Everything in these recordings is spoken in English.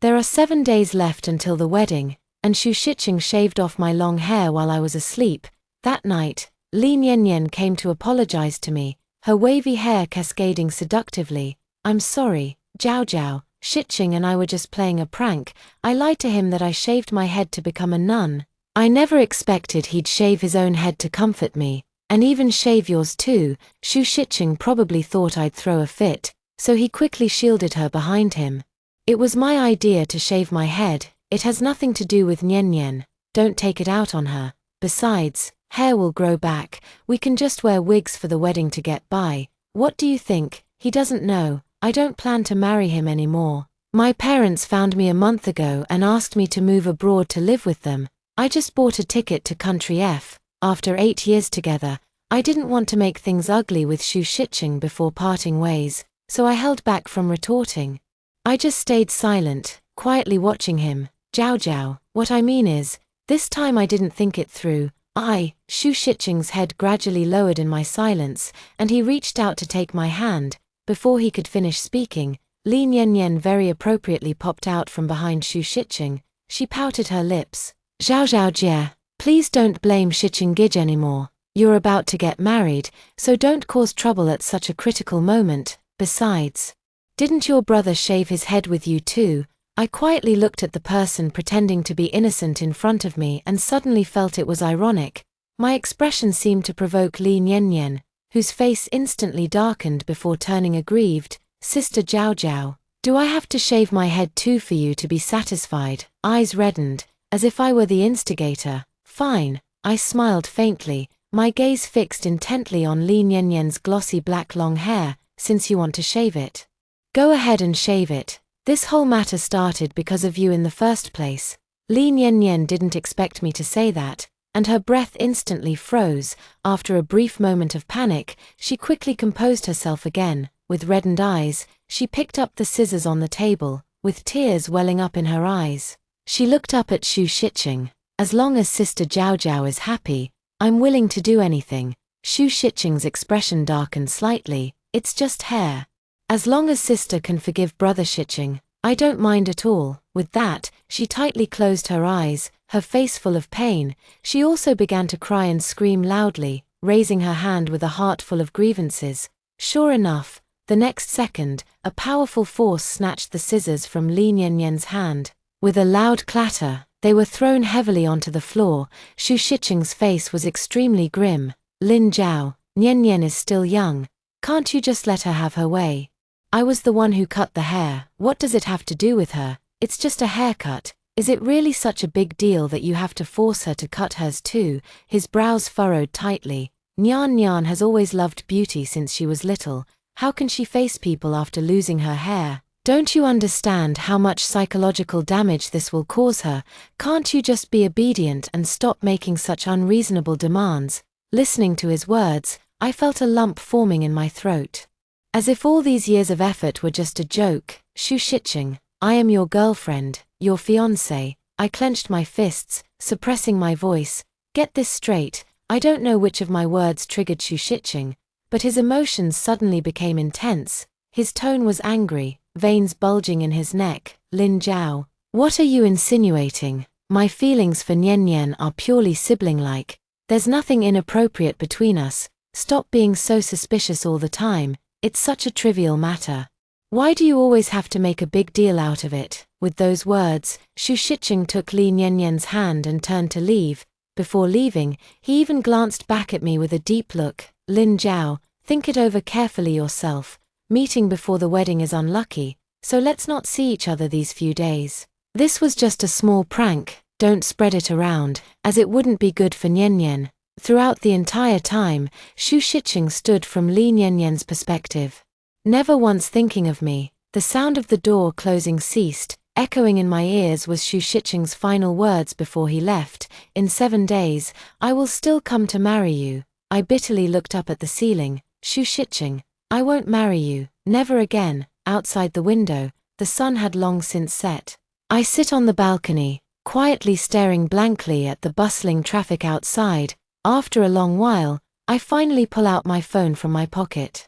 There are 7 days left until the wedding, and Xu Shiqing shaved off my long hair while I was asleep. That night, Li Niannian came to apologize to me, her wavy hair cascading seductively. I'm sorry, Zhao Zhao, Shiqing and I were just playing a prank. I lied to him that I shaved my head to become a nun. I never expected he'd shave his own head to comfort me, and even shave yours too. Xu Shiqing probably thought I'd throw a fit, so he quickly shielded her behind him. It was my idea to shave my head. It has nothing to do with Niannian. Don't take it out on her. Besides, hair will grow back. We can just wear wigs for the wedding to get by. What do you think? He doesn't know. I don't plan to marry him anymore. My parents found me a month ago and asked me to move abroad to live with them. I just bought a ticket to country F. After 8 years together, I didn't want to make things ugly with Xu Shiqing before parting ways, so I held back from retorting. I just stayed silent, quietly watching him. Zhao Zhao, what I mean is, this time I didn't think it through. Xu Shiqing's head gradually lowered in my silence, and he reached out to take my hand. Before he could finish speaking, Li Niannian very appropriately popped out from behind Xu Shiqing. She pouted her lips. Zhao Zhao Jie, please don't blame Shiqing Gij anymore. You're about to get married, so don't cause trouble at such a critical moment. Besides, didn't your brother shave his head with you too? I quietly looked at the person pretending to be innocent in front of me and suddenly felt it was ironic. My expression seemed to provoke Li Niannian, whose face instantly darkened before turning aggrieved. Sister Zhao Zhao, do I have to shave my head too for you to be satisfied? Eyes reddened, as if I were the instigator. Fine, I smiled faintly, my gaze fixed intently on Li Niannian's glossy black long hair. Since you want to shave it, go ahead and shave it. This whole matter started because of you in the first place. Li Niannian didn't expect me to say that, and her breath instantly froze. After a brief moment of panic, she quickly composed herself again. With reddened eyes, she picked up the scissors on the table, with tears welling up in her eyes. She looked up at Xu Shiqing. As long as Sister Zhao Zhao is happy, I'm willing to do anything. Xu Shiqing's expression darkened slightly. It's just hair. As long as sister can forgive brother Shiqing, I don't mind at all. With that, she tightly closed her eyes, her face full of pain. She also began to cry and scream loudly, raising her hand with a heart full of grievances. Sure enough, the next second, a powerful force snatched the scissors from Li Niannian's hand. With a loud clatter, they were thrown heavily onto the floor. Xu Shiqing's face was extremely grim. Lin Zhao, Niannian is still young. Can't you just let her have her way? I was the one who cut the hair. What does it have to do with her? It's just a haircut. Is it really such a big deal that you have to force her to cut hers too? His brows furrowed tightly. Nian Nian has always loved beauty since she was little. How can she face people after losing her hair? Don't you understand how much psychological damage this will cause her? Can't you just be obedient and stop making such unreasonable demands? Listening to his words, I felt a lump forming in my throat. As if all these years of effort were just a joke. Xu Shiqing, I am your girlfriend, your fiancé. I clenched my fists, suppressing my voice. Get this straight, I don't know which of my words triggered Xu Shiqing, but his emotions suddenly became intense. His tone was angry, veins bulging in his neck. Lin Zhao, what are you insinuating? My feelings for Niannian are purely sibling-like. There's nothing inappropriate between us. Stop being so suspicious all the time. It's such a trivial matter. Why do you always have to make a big deal out of it? With those words, Xu Shiqing took Li Niannian's hand and turned to leave. Before leaving, he even glanced back at me with a deep look. Lin Zhao, think it over carefully yourself. Meeting before the wedding is unlucky, so let's not see each other these few days. This was just a small prank. Don't spread it around, as it wouldn't be good for Niannian. Throughout the entire time, Xu Shiqing stood from Li Niannian's perspective. Never once thinking of me. The sound of the door closing ceased. Echoing in my ears was Xu Shiqing's final words before he left. In 7 days, I will still come to marry you. I bitterly looked up at the ceiling. Xu Shiqing, I won't marry you. Never again. Outside the window, the sun had long since set. I sit on the balcony, quietly staring blankly at the bustling traffic outside. After a long while, I finally pull out my phone from my pocket.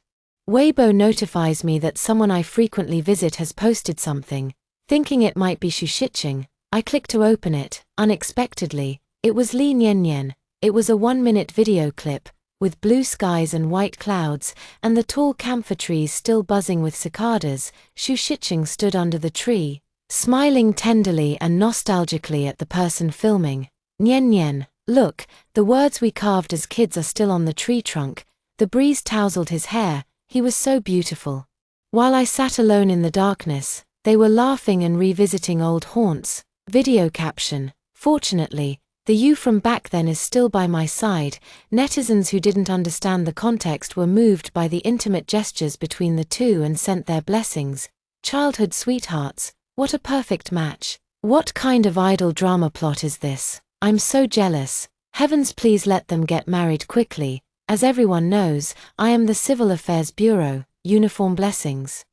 Weibo notifies me that someone I frequently visit has posted something. Thinking it might be Shu Shiqing, I clicked to open it. Unexpectedly, it was Li Niannian. It was a 1-minute video clip, with blue skies and white clouds, and the tall camphor trees still buzzing with cicadas. Shu Shiqing stood under the tree, smiling tenderly and nostalgically at the person filming. Nian, look, the words we carved as kids are still on the tree trunk. The breeze tousled his hair, he was so beautiful. While I sat alone in the darkness, they were laughing and revisiting old haunts. Video caption: fortunately, the you from back then is still by my side. Netizens who didn't understand the context were moved by the intimate gestures between the two and sent their blessings. Childhood sweethearts, what a perfect match. What kind of idol drama plot is this? I'm so jealous. Heavens, please let them get married quickly. As everyone knows, I am the Civil Affairs Bureau. Uniform blessings.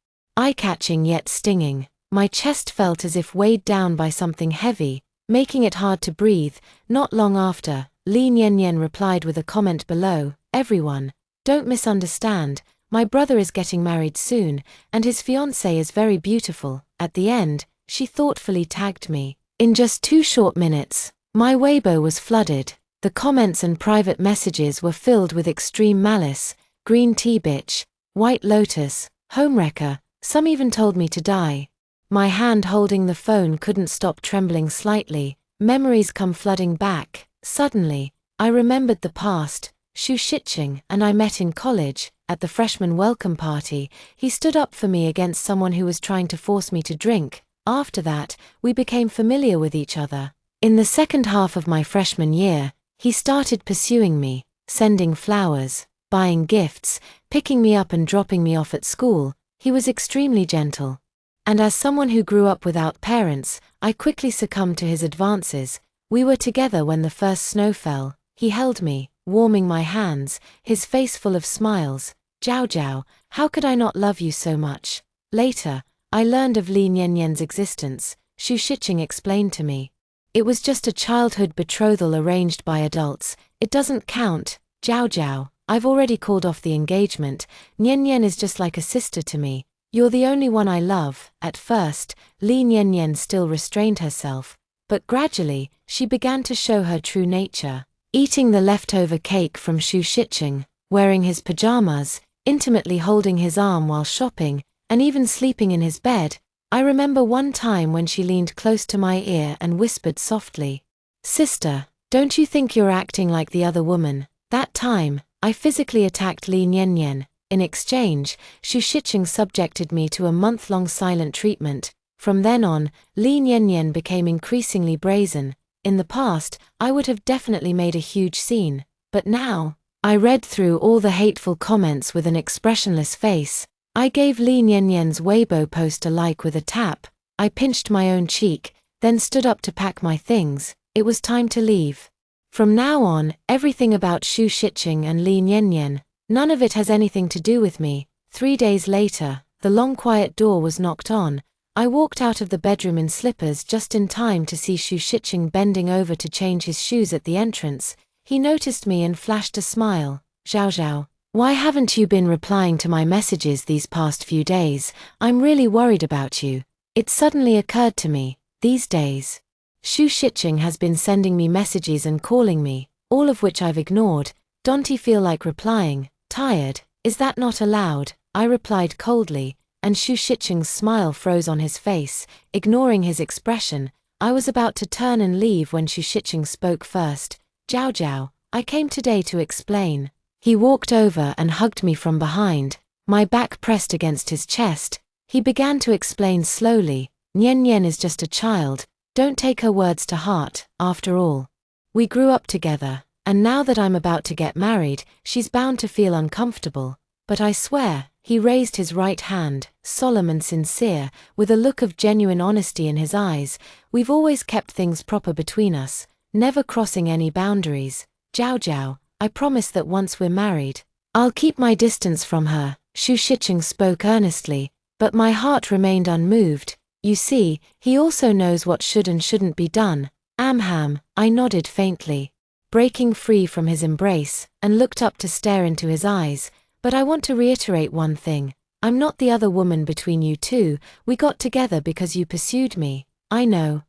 Eye-catching yet stinging. My chest felt as if weighed down by something heavy, making it hard to breathe. Not long after, Li Niannian replied with a comment below: everyone, don't misunderstand, my brother is getting married soon, and his fiancé is very beautiful. At the end, she thoughtfully tagged me. In just 2 short minutes, my Weibo was flooded. The comments and private messages were filled with extreme malice: green tea bitch, white lotus, homewrecker, some even told me to die. My hand holding the phone couldn't stop trembling slightly. Memories come flooding back. Suddenly, I remembered the past. Shu Shiqing and I met in college, at the freshman welcome party. He stood up for me against someone who was trying to force me to drink. After that, we became familiar with each other. In the second half of my freshman year, he started pursuing me, sending flowers, buying gifts, picking me up and dropping me off at school. He was extremely gentle. And as someone who grew up without parents, I quickly succumbed to his advances. We were together when the first snow fell. He held me, warming my hands, his face full of smiles. Jiao, how could I not love you so much? Later, I learned of Li Niannian's existence. Shu Shiqing explained to me. It was just a childhood betrothal arranged by adults. It doesn't count. Jiao, I've already called off the engagement. Niannian is just like a sister to me. You're the only one I love. At first, Li Niannian still restrained herself, but gradually, she began to show her true nature. Eating the leftover cake from Shu Shiqing, wearing his pajamas, intimately holding his arm while shopping, and even sleeping in his bed. I remember one time when she leaned close to my ear and whispered softly, "Sister, don't you think you're acting like the other woman?" That time, I physically attacked Li Niannian. In exchange, Shu Shiqing subjected me to a month-long silent treatment. From then on, Li Niannian became increasingly brazen. In the past, I would have definitely made a huge scene, but now, I read through all the hateful comments with an expressionless face. I gave Li Niannian's Weibo post a like with a tap. I pinched my own cheek, then stood up to pack my things. It was time to leave. From now on, everything about Shu Shiqing and Li Niannian, none of it has anything to do with me. 3 days later, the long quiet door was knocked on. I walked out of the bedroom in slippers just in time to see Shu Shiqing bending over to change his shoes at the entrance. He noticed me and flashed a smile. Jiao, why haven't you been replying to my messages these past few days? I'm really worried about you. It suddenly occurred to me, these days, Shu Shiqing has been sending me messages and calling me, all of which I've ignored. Don't you feel like replying? Tired? Is that not allowed? I replied coldly, and Shu Shiqing's smile froze on his face. Ignoring his expression, I was about to turn and leave when Shu Shiqing spoke first. Jiao, I came today to explain. He walked over and hugged me from behind, my back pressed against his chest. He began to explain slowly. Niannian is just a child. Don't take her words to heart. After all, we grew up together. And now that I'm about to get married, she's bound to feel uncomfortable. But I swear, he raised his right hand, solemn and sincere, with a look of genuine honesty in his eyes. We've always kept things proper between us, never crossing any boundaries. Jiao, I promise that once we're married, I'll keep my distance from her. Shu Shiqing spoke earnestly, but my heart remained unmoved. You see, he also knows what should and shouldn't be done. Amham, I nodded faintly, breaking free from his embrace, and looked up to stare into his eyes. But I want to reiterate one thing. I'm not the other woman between you two, we got together because you pursued me. I know,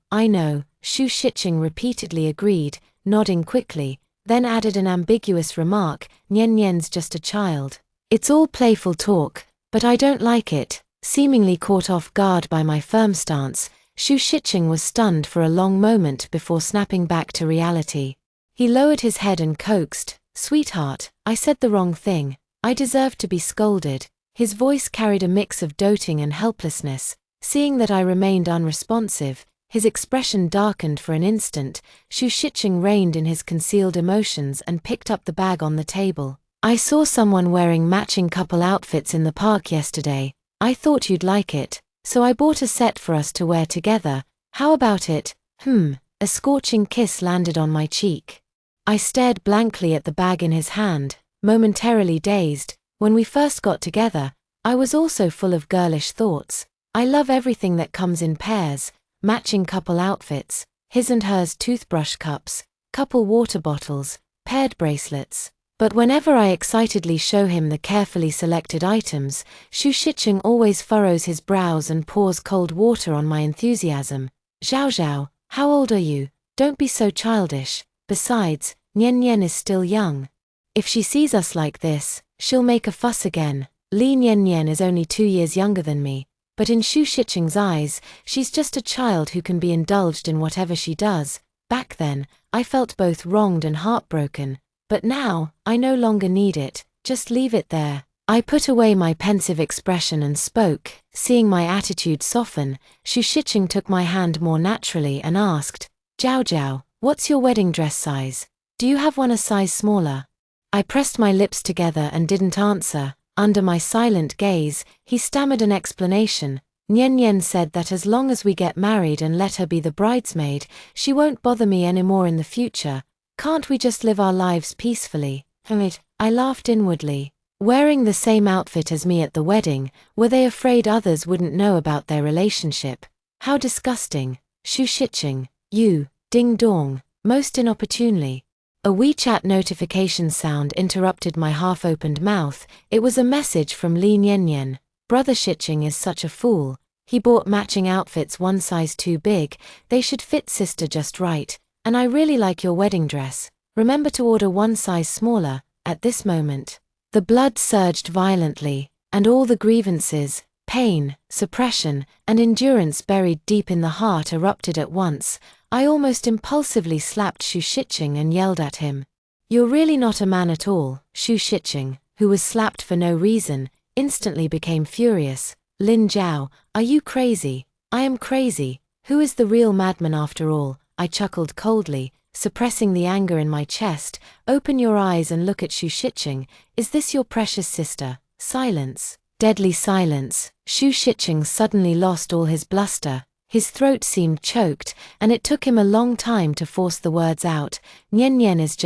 Shu Shiqing repeatedly agreed, nodding quickly, then added an ambiguous remark, Nian Nian's just a child. It's all playful talk, but I don't like it. Seemingly caught off guard by my firm stance, Shu Shiqing was stunned for a long moment before snapping back to reality. He lowered his head and coaxed, "Sweetheart, I said the wrong thing. I deserve to be scolded." His voice carried a mix of doting and helplessness. Seeing that I remained unresponsive, his expression darkened for an instant. Shu Shiqing reined in his concealed emotions and picked up the bag on the table. "I saw someone wearing matching couple outfits in the park yesterday. I thought you'd like it, so I bought a set for us to wear together. How about it?" A scorching kiss landed on my cheek. I stared blankly at the bag in his hand, momentarily dazed. When we first got together, I was also full of girlish thoughts. I love everything that comes in pairs, matching couple outfits, his and hers toothbrush cups, couple water bottles, paired bracelets. But whenever I excitedly show him the carefully selected items, Shu Shiqing always furrows his brows and pours cold water on my enthusiasm. "Zhao Zhao, how old are you? Don't be so childish. Besides, Nian Nian is still young. If she sees us like this, she'll make a fuss again." Li Nian Nian is only 2 years younger than me, but in Shu Shiqing's eyes, she's just a child who can be indulged in whatever she does. Back then, I felt both wronged and heartbroken, but now, I no longer need it. Just leave it there. I put away my pensive expression and spoke. Seeing my attitude soften, Shu Shiqing took my hand more naturally and asked, "Zhao Zhao, what's your wedding dress size? Do you have one a size smaller?" I pressed my lips together and didn't answer. Under my silent gaze, he stammered an explanation. "Nian Nian said that as long as we get married and let her be the bridesmaid, she won't bother me anymore in the future. Can't we just live our lives peacefully?" I laughed inwardly. Wearing the same outfit as me at the wedding, were they afraid others wouldn't know about their relationship? How disgusting. "Shu Shiqing, you, ding dong," most inopportunely. A WeChat notification sound interrupted my half-opened mouth. It was a message from Li Nian Nian. "Brother Shiqing is such a fool. He bought matching outfits one size too big. They should fit sister just right. And I really like your wedding dress. Remember to order one size smaller." At this moment, the blood surged violently, and all the grievances, pain, suppression, and endurance buried deep in the heart erupted at once. I almost impulsively slapped Shu Shiqing and yelled at him. "You're really not a man at all." Shu Shiqing, who was slapped for no reason, instantly became furious. "Lin Zhao, are you crazy?" "I am crazy. Who is the real madman after all?" I chuckled coldly, suppressing the anger in my chest. "Open your eyes and look at Shu Shiqing. Is this your precious sister?" Silence. Deadly silence. Shu Shiqing suddenly lost all his bluster. His throat seemed choked, and it took him a long time to force the words out. "Nian Nian is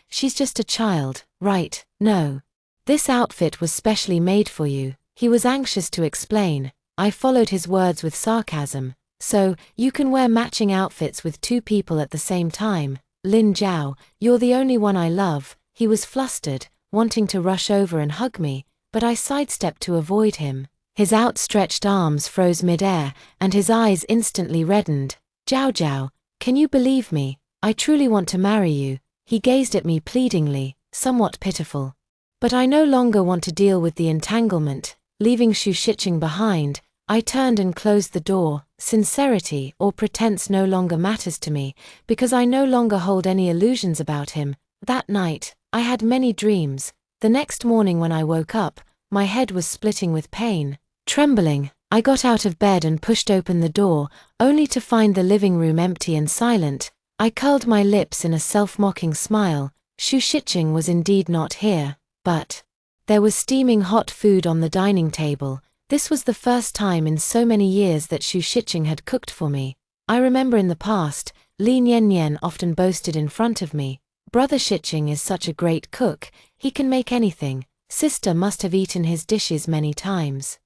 she's just a child, right? No. This outfit was specially made for you." He was anxious to explain. I followed his words with sarcasm. "So, you can wear matching outfits with 2 people at the same time. Lin Zhao, you're the only one I love." He was flustered, wanting to rush over and hug me, but I sidestepped to avoid him. His outstretched arms froze mid-air, and his eyes instantly reddened. "Zhao Zhao, can you believe me? I truly want to marry you." He gazed at me pleadingly, somewhat pitiful. But I no longer want to deal with the entanglement. Leaving Shu Shiqing behind, I turned and closed the door. Sincerity or pretense no longer matters to me, because I no longer hold any illusions about him. That night, I had many dreams. The next morning when I woke up, my head was splitting with pain. Trembling, I got out of bed and pushed open the door, only to find the living room empty and silent. I curled my lips in a self-mocking smile. Shu Shiqing was indeed not here, but there was steaming hot food on the dining table. This was the first time in so many years that Shu Shiqing had cooked for me. I remember in the past, Li Nian Nian often boasted in front of me, "Brother Shiqing is such a great cook, he can make anything. Sister must have eaten his dishes many times."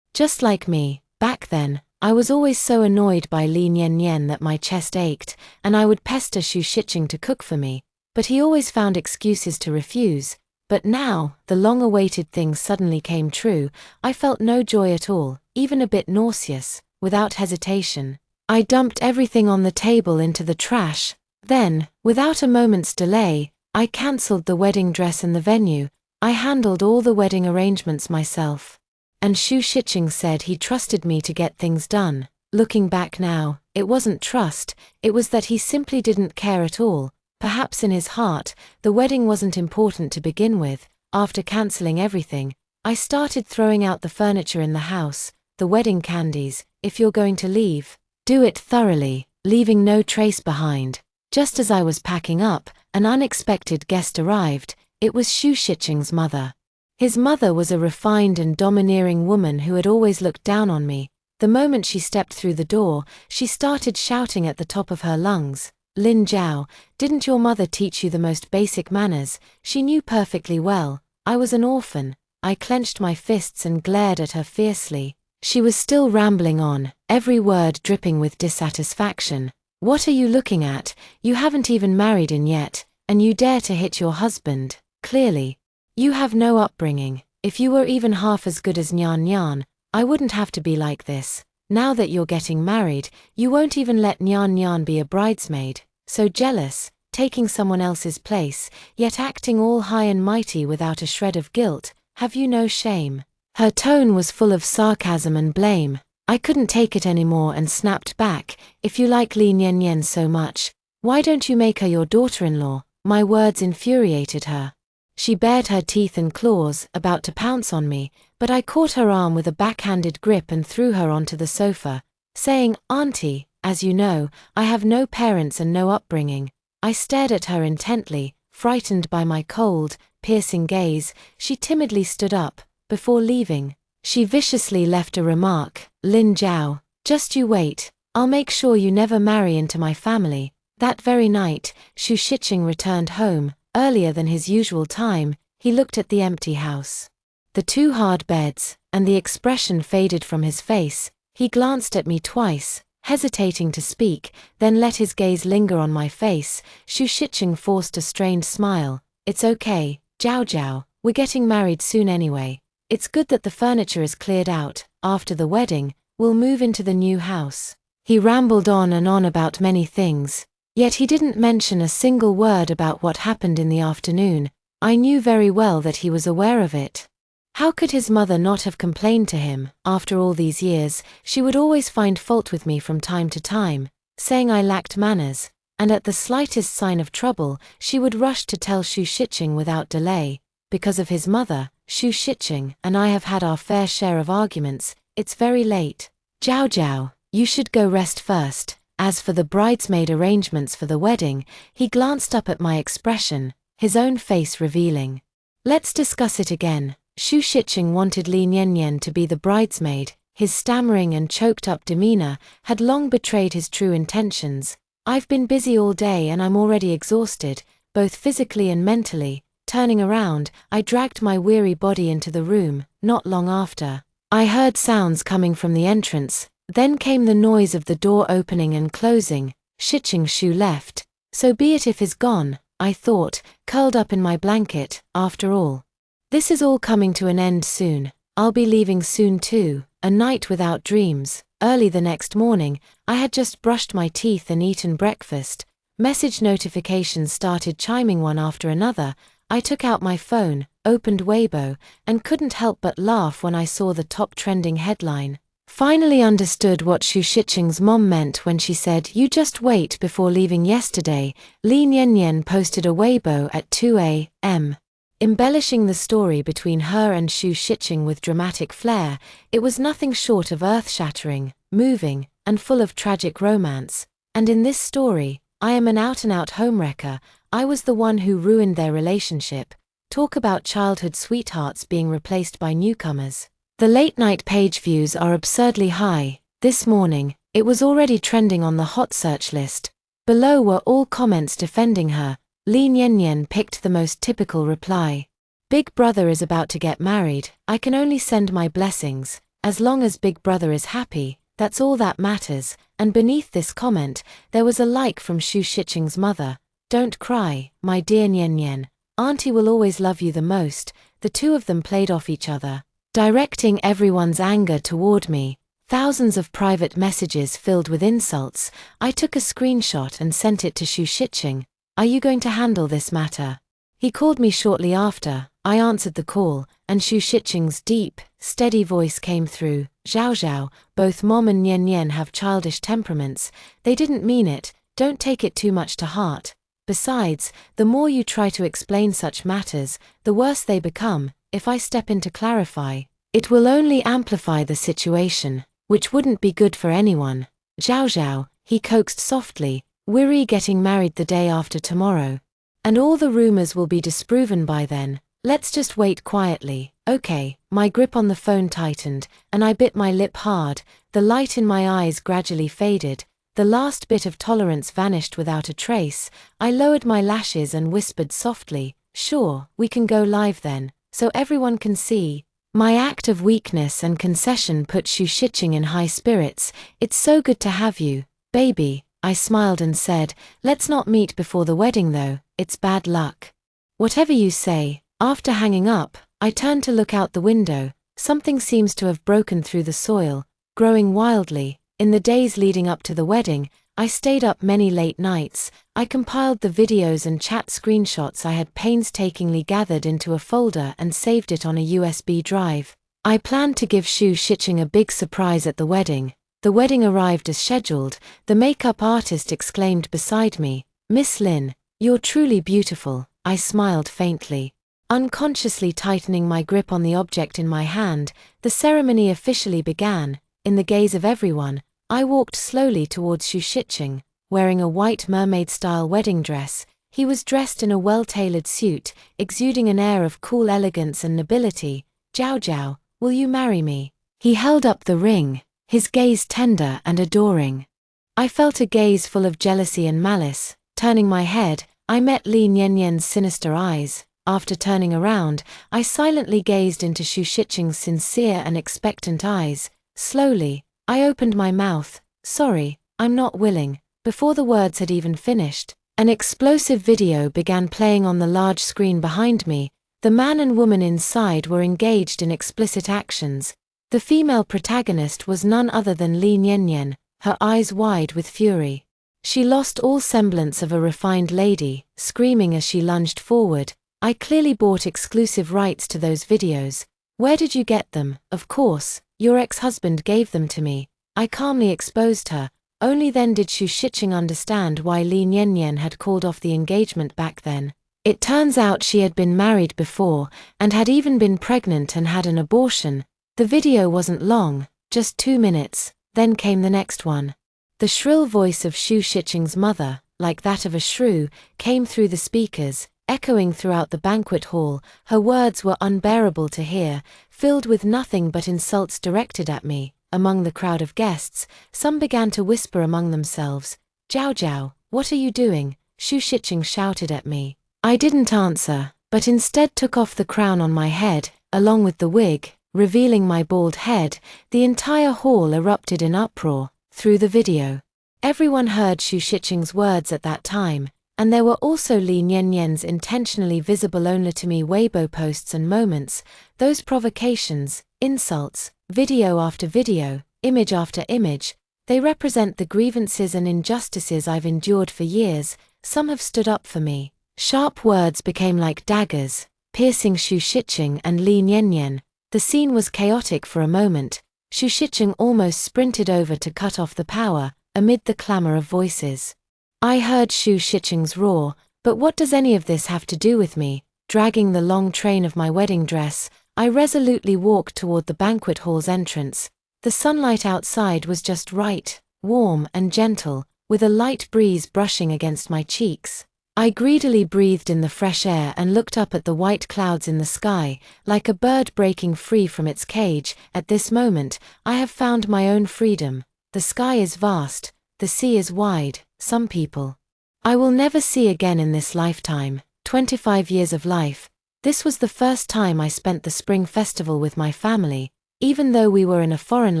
Just like me, back then, I was always so annoyed by Li Nian Nian that my chest ached, and I would pester Shu Shiqing to cook for me, but he always found excuses to refuse. But now, the long-awaited thing suddenly came true. I felt no joy at all, even a bit nauseous. Without hesitation, I dumped everything on the table into the trash. Then, without a moment's delay, I cancelled the wedding dress and the venue. I handled all the wedding arrangements myself. And Xu Shiqing said he trusted me to get things done. Looking back now, it wasn't trust, it was that he simply didn't care at all. Perhaps in his heart, the wedding wasn't important to begin with. After cancelling everything, I started throwing out the furniture in the house, the wedding candies. If you're going to leave, do it thoroughly, leaving no trace behind. Just as I was packing up, an unexpected guest arrived. It was Xu Shiqing's mother. His mother was a refined and domineering woman who had always looked down on me. The moment she stepped through the door, she started shouting at the top of her lungs, "Lin Jiao, didn't your mother teach you the most basic manners?" She knew perfectly well. I was an orphan. I clenched my fists and glared at her fiercely. She was still rambling on, every word dripping with dissatisfaction. "What are you looking at? You haven't even married in yet, and you dare to hit your husband. Clearly, you have no upbringing. If you were even half as good as Nyan Nyan, I wouldn't have to be like this. Now that you're getting married, you won't even let Nyan Nyan be a bridesmaid. So jealous, taking someone else's place, yet acting all high and mighty without a shred of guilt. Have you no shame?" Her tone was full of sarcasm and blame. I couldn't take it anymore and snapped back, "If you like Li Niannian so much, why don't you make her your daughter-in-law?" My words infuriated her. She bared her teeth and claws, about to pounce on me, but I caught her arm with a backhanded grip and threw her onto the sofa, saying, "Auntie, as you know, I have no parents and no upbringing." I stared at her intently, frightened by my cold, piercing gaze. She timidly stood up. Before leaving, she viciously left a remark, "Lin Jiao, just you wait, I'll make sure you never marry into my family." That very night, Xu Shiqing returned home. Earlier than his usual time, he looked at the empty house. The two hard beds, and the expression faded from his face. He glanced at me twice, hesitating to speak, then let his gaze linger on my face. Xu Shiqing forced a strained smile. "It's okay, Jiao Jiao, we're getting married soon anyway. It's good that the furniture is cleared out. After the wedding, we'll move into the new house." He rambled on and on about many things, yet he didn't mention a single word about what happened in the afternoon. I knew very well that he was aware of it. How could his mother not have complained to him? After all these years, she would always find fault with me from time to time, saying I lacked manners, and at the slightest sign of trouble, she would rush to tell Xu Shiqing without delay. Because of his mother, Xu Shiqing and I have had our fair share of arguments. It's very late. Jiao Jiao, you should go rest first. As for the bridesmaid arrangements for the wedding, he glanced up at my expression, his own face revealing. Let's discuss it again. Xu Shiqing wanted Li Niannian to be the bridesmaid. His stammering and choked-up demeanor had long betrayed his true intentions. I've been busy all day and I'm already exhausted, both physically and mentally. Turning around, I dragged my weary body into the room. Not long after, I heard sounds coming from the entrance. Then came the noise of the door opening and closing. Shiqing Xu left. So be it if he's gone, I thought, curled up in my blanket. After all, this is all coming to an end soon. I'll be leaving soon too. A night without dreams. Early the next morning, I had just brushed my teeth and eaten breakfast. Message notifications started chiming one after another. I took out my phone, opened Weibo, and couldn't help but laugh when I saw the top trending headline. Finally understood what Xu Shiqing's mom meant when she said, "You just wait." Before leaving yesterday, Li Niannian posted a Weibo at 2 a.m. embellishing the story between her and Xu Shiqing with dramatic flair. It was nothing short of earth-shattering, moving, and full of tragic romance. And in this story, I am an out-and-out homewrecker. I was the one who ruined their relationship. Talk about childhood sweethearts being replaced by newcomers. The late-night page views are absurdly high. This morning, it was already trending on the hot search list. Below were all comments defending her. Li Niannian picked the most typical reply. "Big Brother is about to get married. I can only send my blessings. As long as Big Brother is happy, that's all that matters." And beneath this comment, there was a like from Xu Shiqing's mother. "Don't cry, my dear Niannian. Auntie will always love you the most." The two of them played off each other, directing everyone's anger toward me. Thousands of private messages filled with insults. I took a screenshot and sent it to Xu Shiqing. "Are you going to handle this matter?" He called me shortly after. I answered the call, and Xu Shiqing's deep, steady voice came through. "Zhao Zhao, both Mom and Nian Nian have childish temperaments. They didn't mean it. Don't take it too much to heart. Besides, the more you try to explain such matters, the worse they become. If I step in to clarify, it will only amplify the situation, which wouldn't be good for anyone." "Zhao Zhao," he coaxed softly, "we're getting married the day after tomorrow. And all the rumors will be disproven by then. Let's just wait quietly, okay?" My grip on the phone tightened, and I bit my lip hard. The light in my eyes gradually faded. The last bit of tolerance vanished without a trace. I lowered my lashes and whispered softly, "Sure, we can go live then, so everyone can see." My act of weakness and concession put Xu Shiqing in high spirits. "It's so good to have you, baby." I smiled and said, "Let's not meet before the wedding though, it's bad luck." "Whatever you say." After hanging up, I turned to look out the window. Something seems to have broken through the soil, growing wildly. In the days leading up to the wedding, I stayed up many late nights. I compiled the videos and chat screenshots I had painstakingly gathered into a folder and saved it on a USB drive. I planned to give Xu Shiqing a big surprise at the wedding. The wedding arrived as scheduled. The makeup artist exclaimed beside me, "Miss Lin, you're truly beautiful." I smiled faintly, unconsciously tightening my grip on the object in my hand. The ceremony officially began. In the gaze of everyone, I walked slowly towards Xu Shiqing, wearing a white mermaid-style wedding dress. He was dressed in a well-tailored suit, exuding an air of cool elegance and nobility. "Zhao Zhao, will you marry me?" He held up the ring, his gaze tender and adoring. I felt a gaze full of jealousy and malice. Turning my head, I met Li Niannian's sinister eyes. After turning around, I silently gazed into Xu Shiqing's sincere and expectant eyes. Slowly, I opened my mouth. "Sorry, I'm not willing." Before the words had even finished, an explosive video began playing on the large screen behind me. The man and woman inside were engaged in explicit actions. The female protagonist was none other than Li Niannian, her eyes wide with fury. She lost all semblance of a refined lady, screaming as she lunged forward. I clearly bought exclusive rights to those videos. "Where did you get them?" "Of course, your ex-husband gave them to me." I calmly exposed her. Only then did Xu Shiqing understand why Li Niannian had called off the engagement back then. It turns out she had been married before, and had even been pregnant and had an abortion. The video wasn't long, just 2 minutes, then came the next one. The shrill voice of Xu Shiqing's mother, like that of a shrew, came through the speakers, echoing throughout the banquet hall. Her words were unbearable to hear, filled with nothing but insults directed at me. Among the crowd of guests, some began to whisper among themselves, "Zhao Zhao, what are you doing?" Xu Shiqing shouted at me. I didn't answer, but instead took off the crown on my head, along with the wig, revealing my bald head. The entire hall erupted in uproar. Through the video, everyone heard Xu Shiqing's words at that time, and there were also Li Niannian's intentionally visible only to me Weibo posts and moments. Those provocations, insults, video after video, image after image, they represent the grievances and injustices I've endured for years. Some have stood up for me. Sharp words became like daggers, piercing Xu Shiqing and Li Niannian. The scene was chaotic for a moment. Xu Shiqing almost sprinted over to cut off the power, amid the clamor of voices. I heard Xu Shiqing's roar, "But what does any of this have to do with me?" Dragging the long train of my wedding dress, I resolutely walked toward the banquet hall's entrance. The sunlight outside was just right, warm and gentle, with a light breeze brushing against my cheeks. I greedily breathed in the fresh air and looked up at the white clouds in the sky, like a bird breaking free from its cage. At this moment, I have found my own freedom. The sky is vast, the sea is wide. Some people I will never see again in this lifetime. 25 years of life. This was the first time I spent the spring festival with my family. Even though we were in a foreign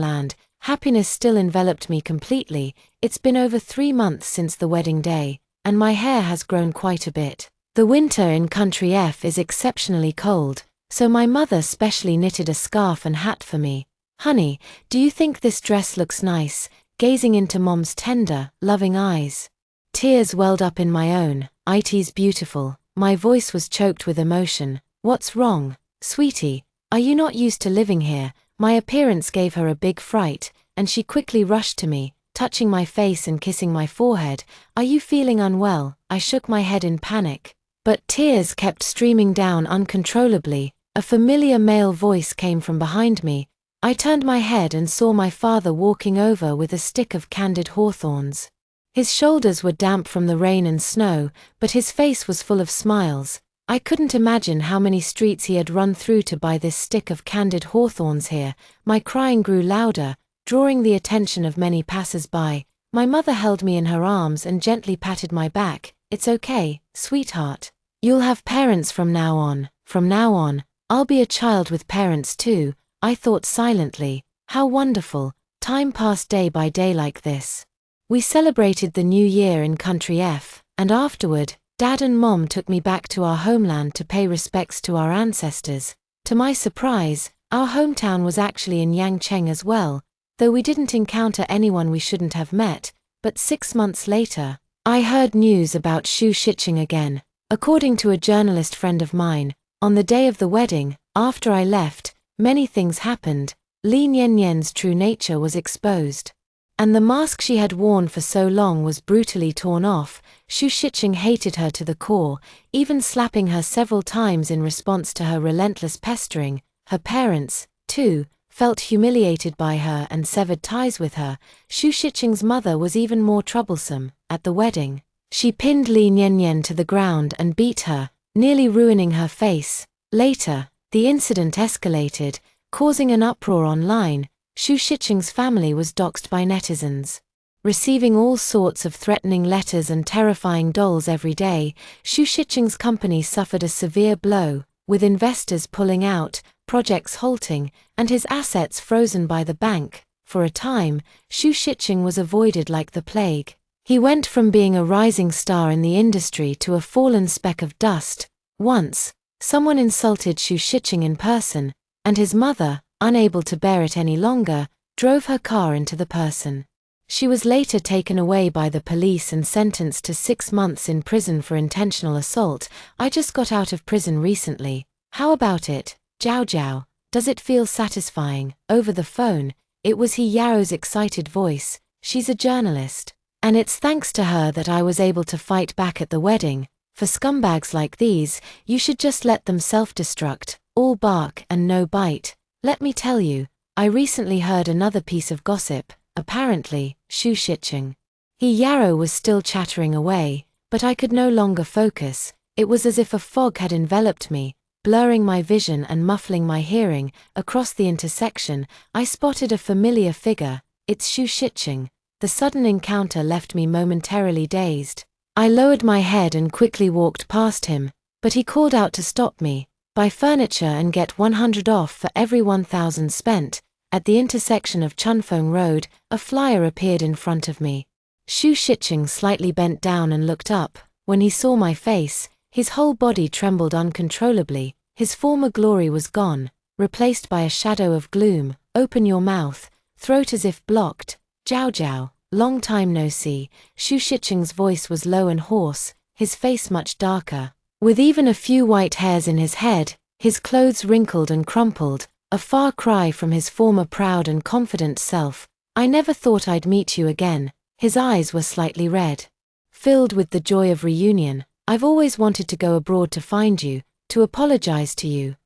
land, happiness still enveloped me completely. It's been over 3 months since the wedding day, and my hair has grown quite a bit. The winter in country F is exceptionally cold, so my mother specially knitted a scarf and hat for me. Honey, do you think this dress looks nice? Gazing into Mom's tender, loving eyes. Tears welled up in my own. It's beautiful. My voice was choked with emotion. What's wrong, sweetie? Are you not used to living here? My appearance gave her a big fright, and she quickly rushed to me, touching my face and kissing my forehead. Are you feeling unwell? I shook my head in panic. But tears kept streaming down uncontrollably. A familiar male voice came from behind me. I turned my head and saw my father walking over with a stick of candied hawthorns. His shoulders were damp from the rain and snow, but his face was full of smiles. I couldn't imagine how many streets he had run through to buy this stick of candied hawthorns here. My crying grew louder, drawing the attention of many passers-by. My mother held me in her arms and gently patted my back. It's okay, sweetheart. You'll have parents from now on. From now on, I'll be a child with parents too, I thought silently. How wonderful. Time passed day by day like this. We celebrated the new year in country F, and afterward, Dad and Mom took me back to our homeland to pay respects to our ancestors. To my surprise, our hometown was actually in Yangcheng as well, though we didn't encounter anyone we shouldn't have met. But 6 months later, I heard news about Xu Shiqing again. According to a journalist friend of mine, on the day of the wedding, after I left, many things happened. Li Niannian's true nature was exposed. And the mask she had worn for so long was brutally torn off. Xu Shiqing hated her to the core, even slapping her several times in response to her relentless pestering. Her parents, too, felt humiliated by her and severed ties with her. Xu Shiqing's mother was even more troublesome. At the wedding, she pinned Li Niannian to the ground and beat her, nearly ruining her face. Later, the incident escalated, causing an uproar online. Xu Shiqing's family was doxxed by netizens. Receiving all sorts of threatening letters and terrifying dolls every day, Xu Shiqing's company suffered a severe blow, with investors pulling out, projects halting, and his assets frozen by the bank. For a time, Xu Shiqing was avoided like the plague. He went from being a rising star in the industry to a fallen speck of dust. Once, someone insulted Xu Shiqing in person, and his mother, unable to bear it any longer, drove her car into the person. She was later taken away by the police and sentenced to 6 months in prison for intentional assault. I just got out of prison recently. How about it, Jiao Jiao? Does it feel satisfying? Over the phone, it was He Yao's excited voice. She's a journalist. And it's thanks to her that I was able to fight back at the wedding. For scumbags like these, you should just let them self-destruct. All bark and no bite. Let me tell you, I recently heard another piece of gossip. Apparently, Xu Shiqing. He Yao was still chattering away, but I could no longer focus. It was as if a fog had enveloped me, blurring my vision and muffling my hearing. Across the intersection, I spotted a familiar figure. It's Xu Shiqing. The sudden encounter left me momentarily dazed. I lowered my head and quickly walked past him, but he called out to stop me. Buy furniture and get 100 off for every 1,000 spent. At the intersection of Chunfeng Road, a flyer appeared in front of me. Xu Shiqing slightly bent down and looked up. When he saw my face, his whole body trembled uncontrollably. His former glory was gone, replaced by a shadow of gloom. Open your mouth, throat as if blocked. Jiao Jiao, long time no see. Xu Shiqing's voice was low and hoarse, his face much darker, with even a few white hairs in his head, his clothes wrinkled and crumpled, a far cry from his former proud and confident self. I never thought I'd meet you again. His eyes were slightly red, filled with the joy of reunion. I've always wanted to go abroad to find you, to apologize to you.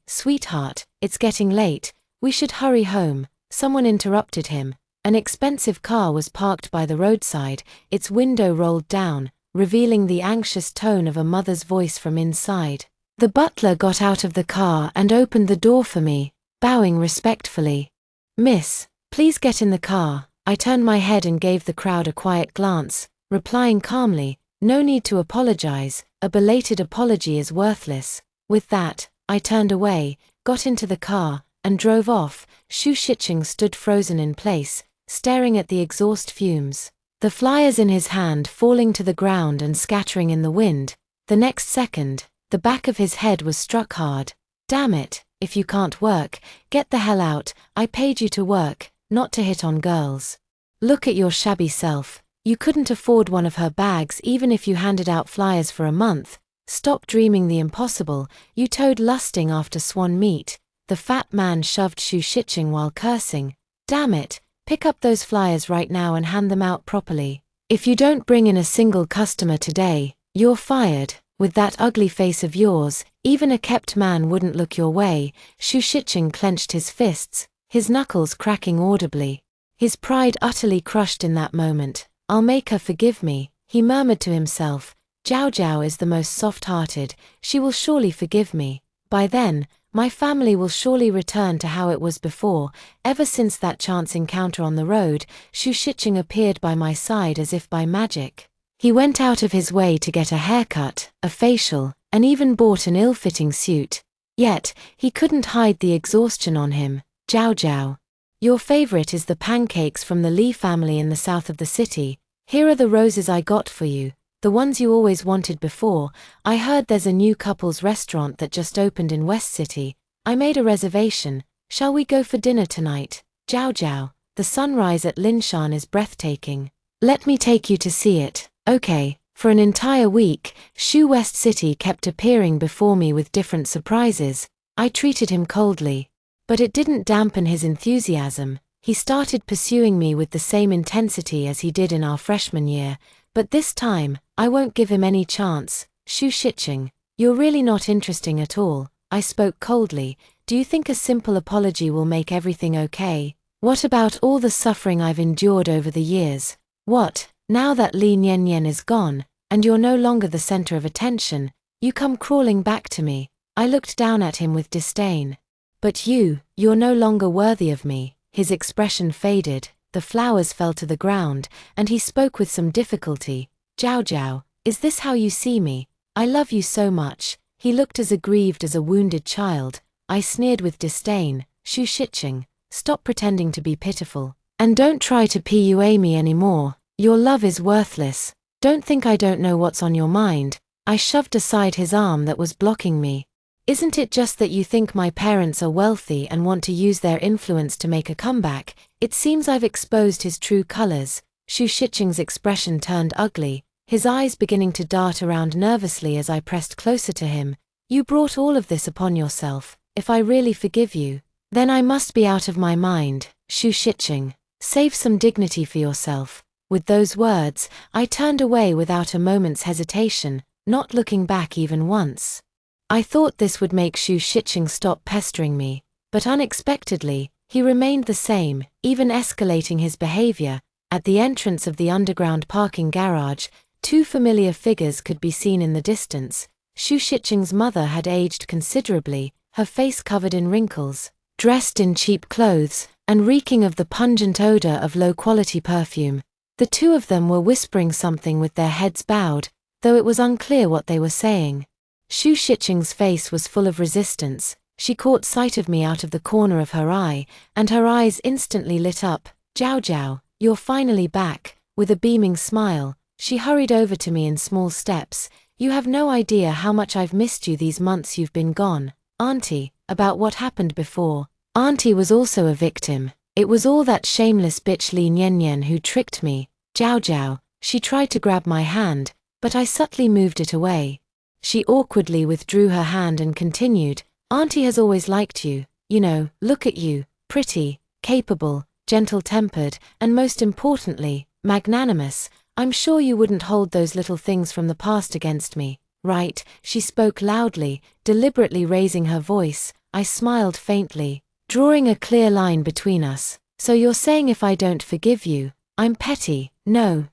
Sweetheart, it's getting late, we should hurry home. Someone interrupted him. An expensive car was parked by the roadside, its window rolled down, revealing the anxious tone of a mother's voice from inside. The butler got out of the car and opened the door for me, bowing respectfully. Miss, please get in the car. I turned my head and gave the crowd a quiet glance, replying calmly, no need to apologize, a belated apology is worthless. With that, I turned away, got into the car, and drove off. Xu Shiqing stood frozen in place, staring at the exhaust fumes. The flyers in his hand falling to the ground and scattering in the wind. The next second, the back of his head was struck hard. Damn it, if you can't work, get the hell out. I paid you to work, not to hit on girls. Look at your shabby self. You couldn't afford one of her bags even if you handed out flyers for a month. Stop dreaming the impossible. You toad lusting after swan meat. The fat man shoved Shu Shiqing while cursing. Damn it, pick up those flyers right now and hand them out properly. If you don't bring in a single customer today, you're fired. With that ugly face of yours, even a kept man wouldn't look your way. Shu Shiqing clenched his fists, his knuckles cracking audibly. His pride utterly crushed in that moment. I'll make her forgive me, he murmured to himself. Zhao Zhao is the most soft-hearted, she will surely forgive me. By then, my family will surely return to how it was before. Ever since that chance encounter on the road, Shu Shiqing appeared by my side as if by magic. He went out of his way to get a haircut, a facial, and even bought an ill-fitting suit. Yet, he couldn't hide the exhaustion on him. Zhao Zhao. Your favorite is the pancakes from the Li family in the south of the city. Here are the roses I got for you, the ones you always wanted before. I heard there's a new couples restaurant that just opened in West City. I made a reservation. Shall we go for dinner tonight? Zhao Zhao, the sunrise at Linshan is breathtaking. Let me take you to see it. Okay. For an entire week, Shu West City kept appearing before me with different surprises. I treated him coldly. But it didn't dampen his enthusiasm. He started pursuing me with the same intensity as he did in our freshman year. But this time, I won't give him any chance. Shu Shiqing, you're really not interesting at all. I spoke coldly. Do you think a simple apology will make everything okay? What about all the suffering I've endured over the years? What, now that Li Niannian is gone, and you're no longer the center of attention, you come crawling back to me? I looked down at him with disdain. But you're no longer worthy of me. His expression faded, the flowers fell to the ground, and he spoke with some difficulty. Zhao Zhao, is this how you see me? I love you so much. He looked as aggrieved as a wounded child. I sneered with disdain. Shu Shiqing, stop pretending to be pitiful. And don't try to PUA me anymore. Your love is worthless. Don't think I don't know what's on your mind. I shoved aside his arm that was blocking me. Isn't it just that you think my parents are wealthy and want to use their influence to make a comeback? It seems I've exposed his true colors. Shu Shiqing's expression turned ugly, his eyes beginning to dart around nervously as I pressed closer to him. You brought all of this upon yourself. If I really forgive you, then I must be out of my mind. Shu Shiqing, save some dignity for yourself. With those words, I turned away without a moment's hesitation, not looking back even once. I thought this would make Shu Shiqing stop pestering me, but unexpectedly, he remained the same, even escalating his behavior. At the entrance of the underground parking garage, two familiar figures could be seen in the distance. Shu Shiqing's mother had aged considerably, her face covered in wrinkles, dressed in cheap clothes, and reeking of the pungent odor of low-quality perfume. The two of them were whispering something with their heads bowed, though it was unclear what they were saying. Shu Shiqing's face was full of resistance. She caught sight of me out of the corner of her eye, and her eyes instantly lit up. Zhao Zhao, you're finally back. With a beaming smile, she hurried over to me in small steps. You have no idea how much I've missed you these months you've been gone. Auntie, about what happened before. Auntie was also a victim. It was all that shameless bitch Li Niannian who tricked me. Zhao Zhao, she tried to grab my hand, but I subtly moved it away. She awkwardly withdrew her hand and continued, Auntie has always liked you, you know, look at you, pretty, capable, gentle-tempered, and most importantly, magnanimous. I'm sure you wouldn't hold those little things from the past against me, right? She spoke loudly, deliberately raising her voice. I smiled faintly, drawing a clear line between us. So you're saying if I don't forgive you, I'm petty? No,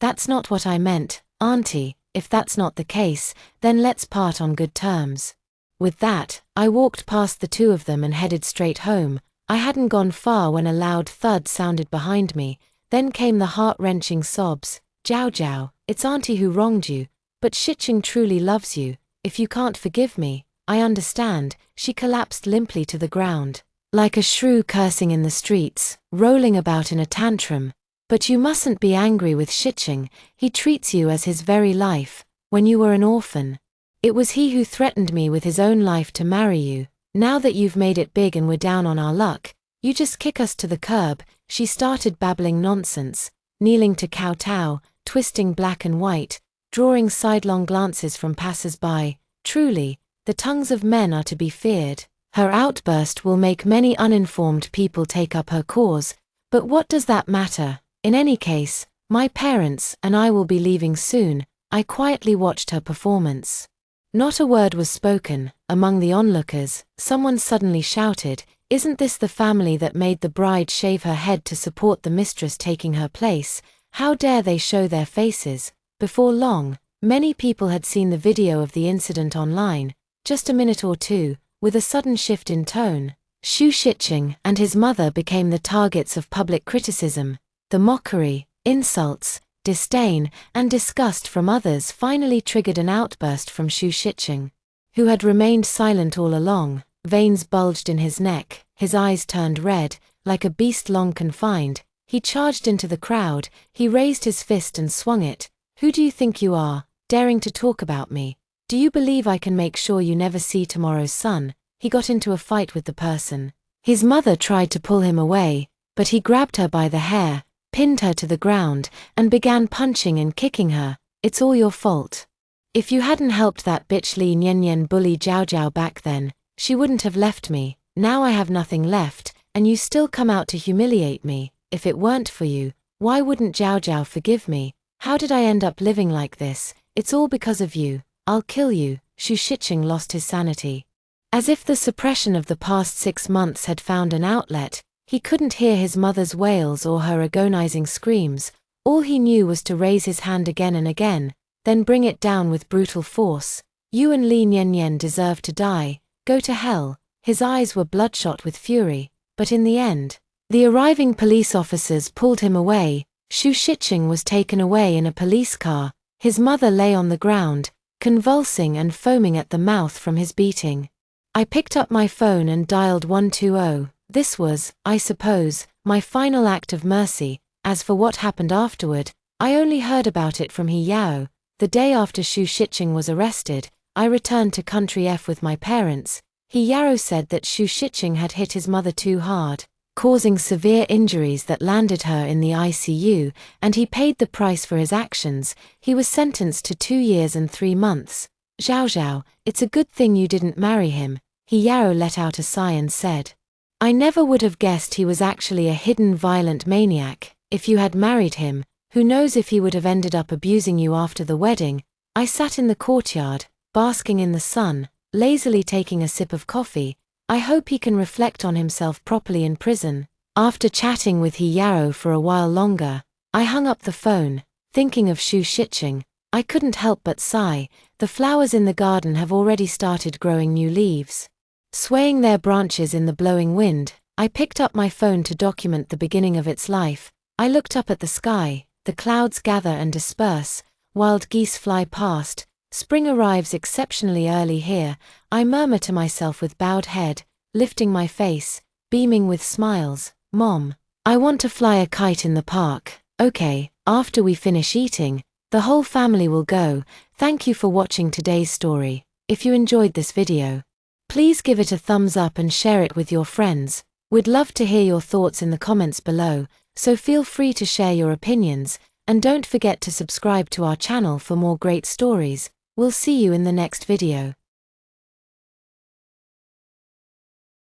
that's not what I meant, Auntie. If that's not the case, then let's part on good terms. With that, I walked past the two of them and headed straight home. I hadn't gone far when a loud thud sounded behind me. Then came the heart-wrenching sobs. Zhao Zhao, it's Auntie who wronged you, but Shiqing truly loves you. If you can't forgive me, I understand. She collapsed limply to the ground, like a shrew cursing in the streets, rolling about in a tantrum. But you mustn't be angry with Shiqing. He treats you as his very life. when you were an orphan. It was he who threatened me with his own life to marry you. Now that you've made it big and we're down on our luck, you just kick us to the curb." She started babbling nonsense, kneeling to kowtow, twisting black and white, drawing sidelong glances from passers-by. Truly, the tongues of men are to be feared. Her outburst will make many uninformed people take up her cause, but what does that matter? In any case, my parents and I will be leaving soon. I quietly watched her performance. Not a word was spoken. Among the onlookers, someone suddenly shouted, "Isn't this the family that made the bride shave her head to support the mistress taking her place? How dare they show their faces?" Before long, many people had seen the video of the incident online. Just a minute or two, with a sudden shift in tone, Xu Shiqing and his mother became the targets of public criticism. The mockery, insults, disdain, and disgust from others finally triggered an outburst from Xu Shiqing, who had remained silent all along. Veins bulged in his neck, his eyes turned red, like a beast long confined. He charged into the crowd, he raised his fist and swung it. "Who do you think you are, daring to talk about me? Do you believe I can make sure you never see tomorrow's sun?" He got into a fight with the person. His mother tried to pull him away, but he grabbed her by the hair, pinned her to the ground, and began punching and kicking her. "It's all your fault. If you hadn't helped that bitch Li Nian bully Zhao Zhao back then, she wouldn't have left me. Now I have nothing left, and you still come out to humiliate me. If it weren't for you, why wouldn't Zhao Zhao forgive me? How did I end up living like this? It's all because of you. I'll kill you." Xu Shiqing lost his sanity. As if the suppression of the past 6 months had found an outlet, he couldn't hear his mother's wails or her agonizing screams. All he knew was to raise his hand again and again, then bring it down with brutal force. "You and Li Nian deserve to die. Go to hell." His eyes were bloodshot with fury, but in the end, the arriving police officers pulled him away. Xu Shiqing was taken away in a police car. His mother lay on the ground, convulsing and foaming at the mouth from his beating. I picked up my phone and dialed 120. This was, I suppose, my final act of mercy. As for what happened afterward, I only heard about it from He Yao. The day after Xu Shiqing was arrested, I returned to Country F with my parents. He Yao said that Xu Shiqing had hit his mother too hard, causing severe injuries that landed her in the ICU, and he paid the price for his actions. He was sentenced to 2 years and 3 months. "Zhao Zhao, it's a good thing you didn't marry him." He Yao let out a sigh and said, "I never would have guessed he was actually a hidden violent maniac. If you had married him, who knows if he would have ended up abusing you after the wedding." I sat in the courtyard, basking in the sun, lazily taking a sip of coffee. I hope he can reflect on himself properly in prison. After chatting with He Yao for a while longer, I hung up the phone, thinking of Xu Shiqing. I couldn't help but sigh. The flowers in the garden have already started growing new leaves, swaying their branches in the blowing wind. I picked up my phone to document the beginning of its life. I looked up at the sky. The clouds gather and disperse, wild geese fly past. Spring arrives exceptionally early here. I murmur to myself with bowed head, lifting my face, beaming with smiles. "Mom, I want to fly a kite in the park." "Okay, after we finish eating, the whole family will go." Thank you for watching today's story. If you enjoyed this video, please give it a thumbs up and share it with your friends. We'd love to hear your thoughts in the comments below, so feel free to share your opinions, and don't forget to subscribe to our channel for more great stories. We'll see you in the next video.